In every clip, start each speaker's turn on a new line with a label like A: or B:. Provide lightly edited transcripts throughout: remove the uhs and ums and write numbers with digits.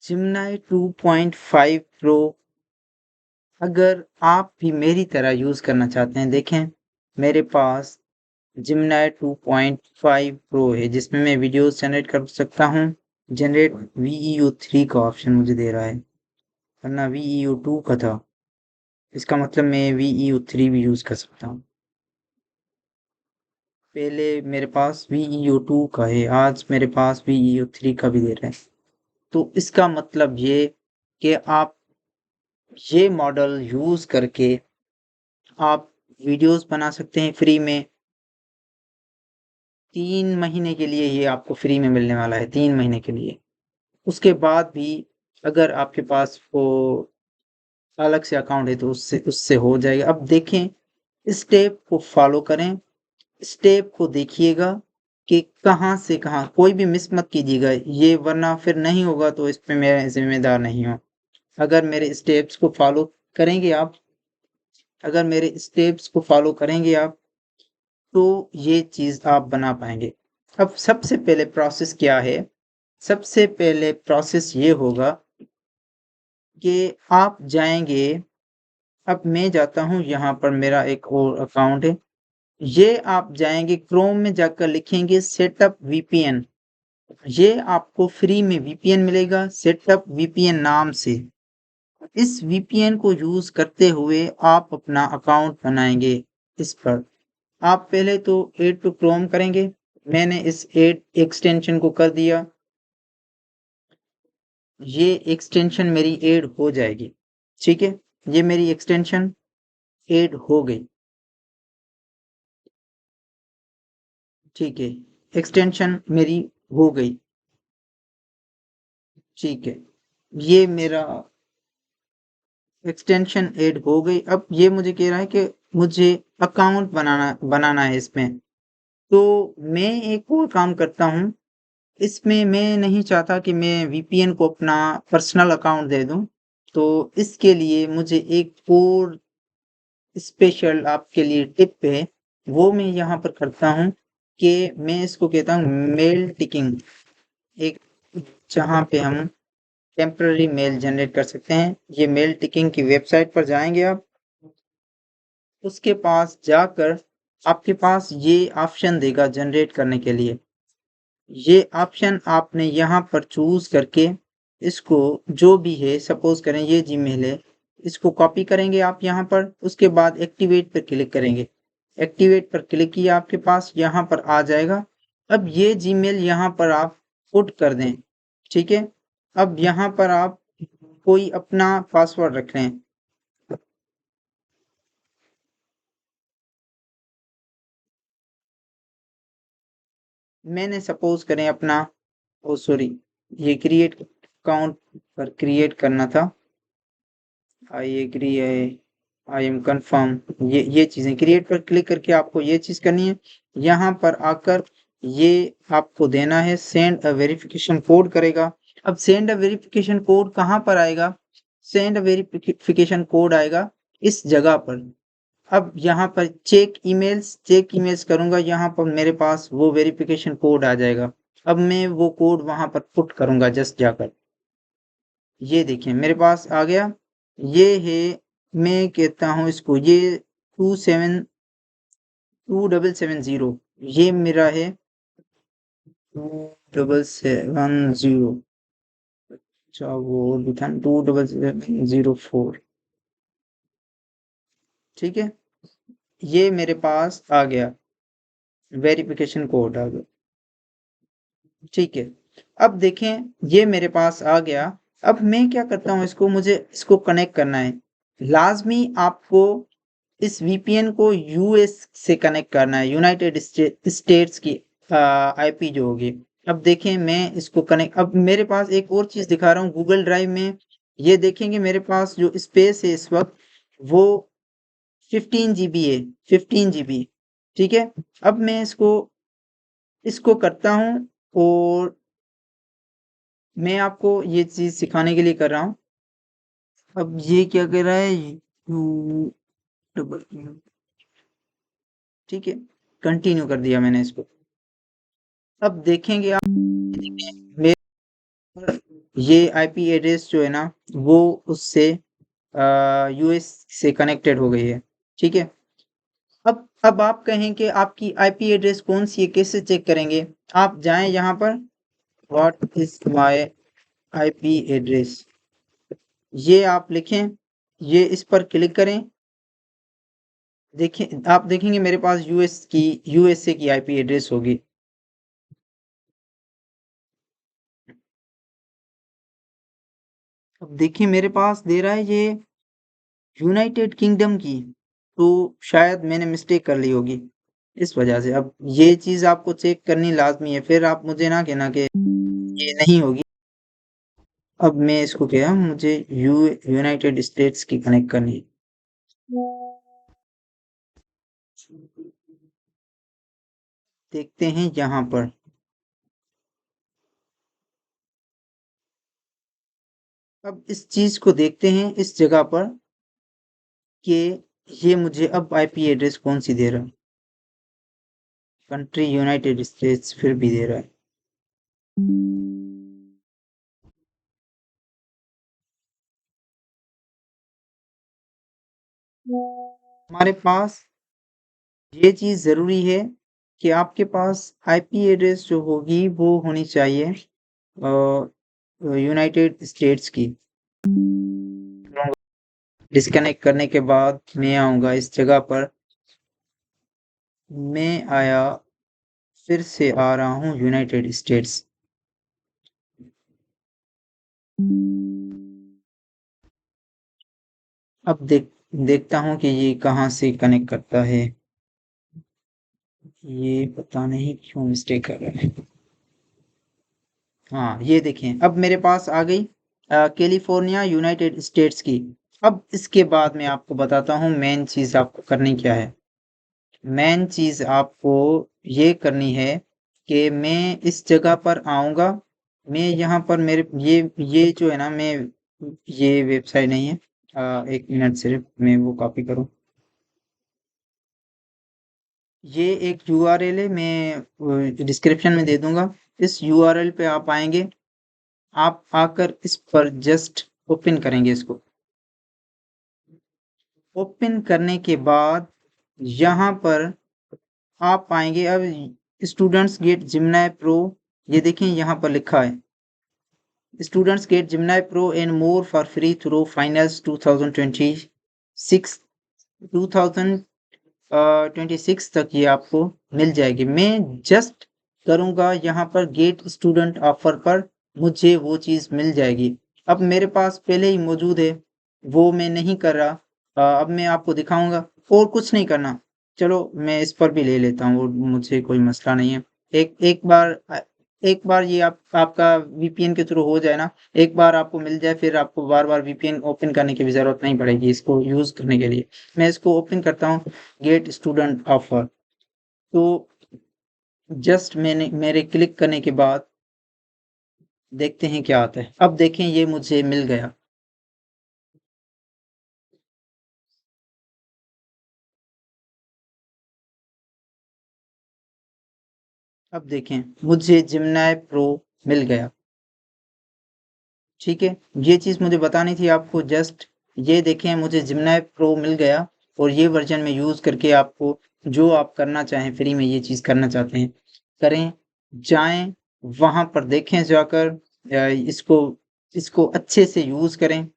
A: Gemini 2.5 pro अगर आप भी मेरी तरह यूज़ करना चाहते हैं, देखें मेरे पास Gemini 2.5 प्रो है जिसमें मैं वीडियोस जनरेट कर सकता हूँ। जनरेट VEO 3 का ऑप्शन मुझे दे रहा है, वरना VEO 2 का था। इसका मतलब मैं VEO 3 भी यूज़ कर सकता हूँ। पहले मेरे पास VEO 2 का है, आज मेरे पास VEO 3 का भी दे रहा है। तो इसका मतलब ये कि आप ये मॉडल यूज़ करके आप वीडियोस बना सकते हैं फ्री में। 3 महीने के लिए ये आपको फ्री में मिलने वाला है, 3 महीने के लिए। उसके बाद भी अगर आपके पास वो अलग से अकाउंट है तो उससे उससे हो जाएगा। अब देखें, स्टेप को फॉलो करें, स्टेप को देखिएगा कि कहाँ से कहाँ, कोई भी मिस मत कीजिएगा ये, वरना फिर नहीं होगा तो इस पे मैं ज़िम्मेदार नहीं हूँ। अगर मेरे स्टेप्स को फॉलो करेंगे आप, अगर मेरे स्टेप्स को फॉलो करेंगे आप, तो ये चीज़ आप बना पाएँगे। अब सबसे पहले प्रोसेस क्या है? सबसे पहले प्रोसेस ये होगा कि आप जाएँगे, अब मैं जाता हूँ यहाँ पर मेरा एक और अकाउंट है। ये आप जाएँगे क्रोम में जाकर लिखेंगे सेटअप वीपीएन। ये आपको फ्री में वीपीएन मिलेगा सेटअप वीपीएन नाम से। इस वीपीएन को यूज़ करते हुए आप अपना अकाउंट बनाएँगे इस पर। आप पहले तो ऐड टू क्रोम करेंगे। मैंने इस ऐड एक्सटेंशन को कर दिया। ये एक्सटेंशन मेरी ऐड हो जाएगी, ठीक है? ये मेरी एक्सटेंशन ऐड हो गई, ठीक है? एक्सटेंशन मेरी हो गई, ठीक है? ये मेरा एक्सटेंशन ऐड हो गई। अब ये मुझे कह रहा है कि मुझे अकाउंट बनाना है इसमें। तो मैं एक और काम करता हूँ, इसमें मैं नहीं चाहता कि मैं वीपीएन को अपना पर्सनल अकाउंट दे दूँ। तो इसके लिए मुझे एक और स्पेशल आपके लिए टिप है, वो मैं यहाँ पर करता हूँ कि मैं इसको कहता हूँ मेल टिकिंग। एक जहाँ पे हम टेम्पररी मेल जनरेट कर सकते हैं। ये मेल टिकिंग की वेबसाइट पर जाएँगे आप, उसके पास जाकर आपके पास ये ऑप्शन देगा जनरेट करने के लिए। ये ऑप्शन आपने यहाँ पर चूज़ करके इसको जो भी है, सपोज़ करें ये जीमेल है, इसको कॉपी करेंगे आप यहाँ पर, उसके बाद एक्टिवेट पर क्लिक करेंगे। एक्टिवेट पर क्लिक किया, आपके पास यहाँ पर आ जाएगा। अब ये जीमेल यहाँ पर आप पुट कर दें, ठीक है? अब यहाँ पर आप कोई अपना पासवर्ड रख लें। मैंने सपोज़ करें अपना, ओह सॉरी, ये क्रिएट अकाउंट पर क्रिएट करना था। आई एग्री है, आई एम कंफर्म, ये चीज़ें क्रिएट पर क्लिक करके आपको ये चीज़ करनी है। यहाँ पर आकर ये आपको देना है, सेंड अ वेरिफिकेशन कोड करेगा। अब सेंड अ वेरिफिकेशन कोड कहाँ पर आएगा? सेंड अ वेरिफिकेशन कोड आएगा इस जगह पर। अब यहाँ पर चेक ईमेल्स करूँगा, यहाँ पर मेरे पास वो वेरिफिकेशन कोड आ जाएगा। अब मैं वो कोड वहाँ पर पुट करूँगा जस्ट जाकर। ये देखिए मेरे पास आ गया। ये है, मैं कहता हूँ इसको, ये 2770, ये मेरा है 2770। अच्छा वो भी था 2770, ठीक है? ये मेरे पास आ गया, वेरिफिकेशन कोड आ गया, ठीक है? अब देखें ये मेरे पास आ गया। अब मैं क्या करता हूँ, इसको मुझे इसको कनेक्ट करना है। लाज़मी आपको इस वीपीएन को यूएस से कनेक्ट करना है, यूनाइटेड स्टेट्स की आईपी जो होगी। अब देखें मैं इसको कनेक्ट, अब मेरे पास एक और चीज़ दिखा रहा हूँ गूगल ड्राइव में। ये देखेंगे मेरे पास जो स्पेस है इस वक्त वो 15 जीबी है, 15 जीबी, ठीक है? अब मैं इसको इसको करता हूँ और मैं आपको ये चीज़ सिखाने के लिए कर रहा हूँ। अब ये क्या कर रहा है, यू डबल, ठीक है, कंटिन्यू कर दिया मैंने इसको। अब देखेंगे आप मेरे ये आईपी एड्रेस जो है ना वो उससे यूएस से कनेक्टेड हो गई है, ठीक है। अब आप कहें कि आपकी आईपी एड्रेस कौन सी है, कैसे चेक करेंगे? आप जाएं यहाँ पर, what is my IP address, ये आप लिखें, ये इस पर क्लिक करें। देखिए, आप देखेंगे मेरे पास यूएसए की आईपी एड्रेस होगी। अब देखिए मेरे पास दे रहा है ये यूनाइटेड किंगडम की, तो शायद मैंने मिस्टेक कर ली होगी इस वजह से। अब ये चीज आपको चेक करनी लाजमी है, फिर आप मुझे ना कहना कि ये नहीं होगी। अब मैं इसको क्या, मुझे यूनाइटेड स्टेट्स की कनेक्ट करनी है। देखते हैं यहाँ पर, अब इस चीज को देखते हैं इस जगह पर कि ये मुझे अब आईपी एड्रेस कौन सी दे रहा है। कंट्री यूनाइटेड स्टेट्स फिर भी दे रहा है। हमारे पास ये चीज जरूरी है कि आपके पास आईपी एड्रेस जो होगी वो होनी चाहिए यूनाइटेड स्टेट्स की। डिस्कनेक्ट करने के बाद मैं आऊंगा इस जगह पर, मैं आया, फिर से आ रहा हूँ यूनाइटेड स्टेट्स। अब देखता हूँ कि ये कहाँ से कनेक्ट करता है। ये पता नहीं क्यों मिस्टेक कर रहा है। हाँ, ये देखें अब मेरे पास आ गई कैलिफोर्निया यूनाइटेड स्टेट्स की। अब इसके बाद मैं आपको बताता हूँ मेन चीज आपको करनी क्या है। मेन चीज आपको ये करनी है कि मैं इस जगह पर आऊंगा। मैं यहाँ पर मेरे ये जो है ना, मैं ये वेबसाइट नहीं है। एक मिनट, सिर्फ मैं वो कॉपी करूँ। ये एक यूआरएल है, मैं डिस्क्रिप्शन में दे दूंगा। इस यूआरएल पे आप आएंगे, आप आकर इस पर जस्ट ओपन करेंगे इसको। ओपन करने के बाद यहाँ पर आप पाएंगे अब स्टूडेंट्स गेट जिमनाई प्रो। ये देखें यहाँ पर लिखा है students gate जिमनाई pro and more for free through finals 2026 2026 तक ये आपको मिल जाएगी। मैं जस्ट करूंगा यहाँ पर गेट स्टूडेंट ऑफर पर, मुझे वो चीज मिल जाएगी। अब मेरे पास पहले ही मौजूद है, वो मैं नहीं कर रहा। अब मैं आपको दिखाऊंगा, और कुछ नहीं करना। चलो मैं इस पर भी ले लेता हूँ, और मुझे कोई मसला नहीं है। एक बार ये आपका वीपीएन के थ्रू हो जाए ना, एक बार आपको मिल जाए, फिर आपको बार बार वीपीएन ओपन करने की भी जरूरत नहीं पड़ेगी इसको यूज करने के लिए। मैं इसको ओपन करता हूँ, गेट स्टूडेंट ऑफर। तो जस्ट मैंने मेरे क्लिक करने के बाद देखते हैं क्या आता है। अब देखें ये मुझे मिल गया। अब देखें मुझे जिमनाई प्रो मिल गया, ठीक है। ये चीज मुझे बतानी थी आपको। जस्ट ये देखें मुझे जिमनाई प्रो मिल गया, और ये वर्जन में यूज करके आपको जो आप करना चाहें फ्री में, ये चीज करना चाहते हैं करें। जाएं वहां पर, देखें जाकर इसको इसको अच्छे से यूज करें,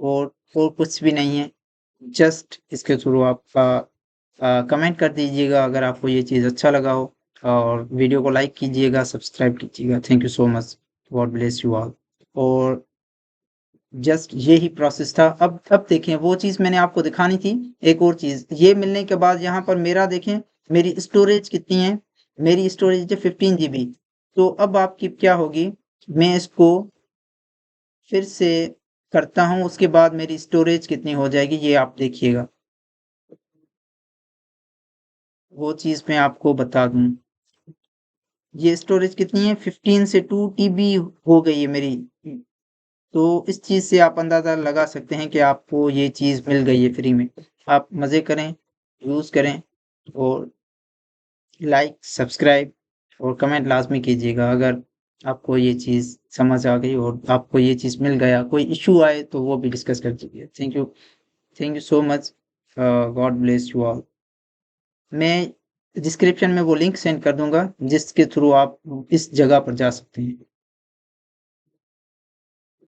A: और कुछ भी नहीं है। जस्ट इसके थ्रू आपका कमेंट कर दीजिएगा अगर आपको ये चीज़ अच्छा लगा हो, और वीडियो को लाइक कीजिएगा, सब्सक्राइब कीजिएगा। Thank you so much. God bless you all. और जस्ट यही प्रोसेस था। अब देखें वो चीज़ मैंने आपको दिखानी थी। एक और चीज़, ये मिलने के बाद यहाँ पर मेरा देखें मेरी स्टोरेज कितनी है। मेरी स्टोरेज है 15 GB। तो अब आपकी क्या होगी, मैं इसको फिर से करता हूँ, उसके बाद मेरी स्टोरेज कितनी हो जाएगी ये आप देखिएगा। वो चीज़ मैं आपको बता दूं, ये स्टोरेज कितनी है, 15 से 2 TB हो गई है मेरी। तो इस चीज़ से आप अंदाज़ा लगा सकते हैं कि आपको ये चीज़ मिल गई है फ्री में। आप मज़े करें, यूज़ करें, और लाइक, सब्सक्राइब और कमेंट लाजमी कीजिएगा अगर आपको ये चीज़ समझ आ गई और आपको ये चीज़ मिल गया, कोई इश्यू आए तो वो भी डिस्कस कर लीजिए। Thank you so much. God bless you all. मैं डिस्क्रिप्शन में वो लिंक सेंड कर दूँगा जिसके थ्रू आप इस जगह पर जा सकते हैं।